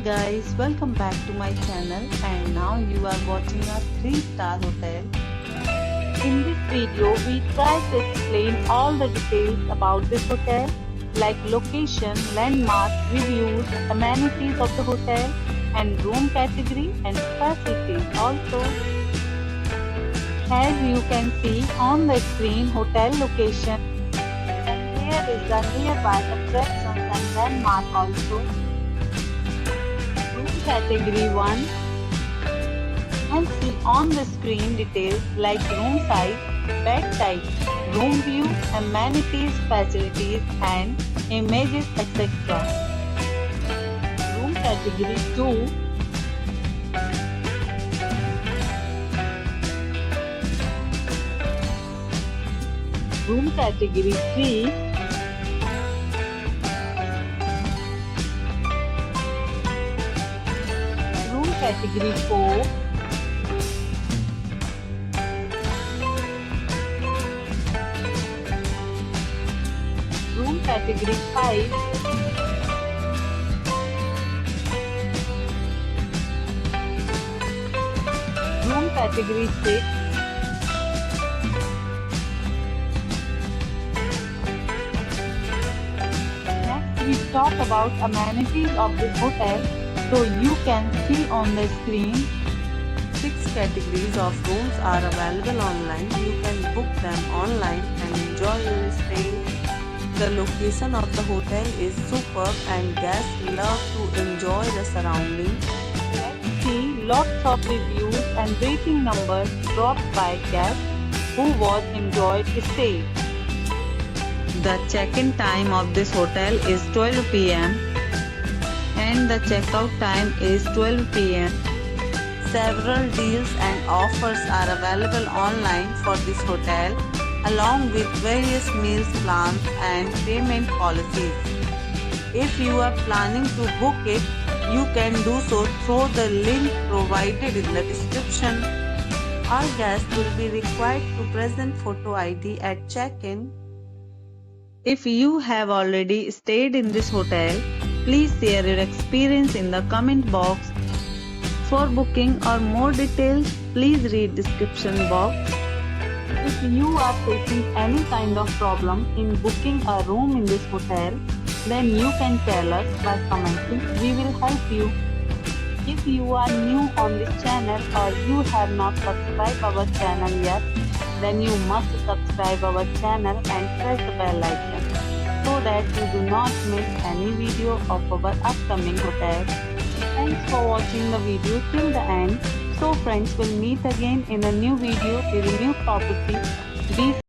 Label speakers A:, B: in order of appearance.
A: guys, welcome back to my channel, and now you are watching a 3-star hotel. In this video, we try to explain all the details about this hotel, like location, landmarks, reviews, amenities of the hotel, and room category and facilities also. As you can see on the screen, hotel location, and here is the nearby attractions and landmark also. Room category 1, and see on the screen details like room size, bed type, room view, amenities, facilities and images, etc. Room category 2, room category 3, room category 4, room category 5, room category 6, we talk about amenities of this hotel, so you can see on the screen.
B: 6 categories of rooms are available online. You can book them online and enjoy your stay. The location of the hotel is superb and guests love to enjoy the surroundings.
A: Let's see lots of reviews and rating numbers dropped by guests who was enjoyed stay. The check-in time of this hotel is 12 p.m. and the checkout time is 12 p.m.
B: Several deals and offers are available online for this hotel, along with various meals plans and payment policies. If you are planning to book it, you can do so through the link provided in the description. All guests will be required to present photo ID at check-in.
A: If you have already stayed in this hotel, please share your experience in the comment box. For booking or more details, please read description box. If you are facing any kind of problem in booking a room in this hotel, then you can tell us by commenting. We will help you. If you are new on this channel or you have not subscribed our channel yet, then you must subscribe our channel and press the bell icon so that you do not miss any video of our upcoming hotel. Thanks for watching the video till the end. So friends, will meet again in a new video with a new property. Be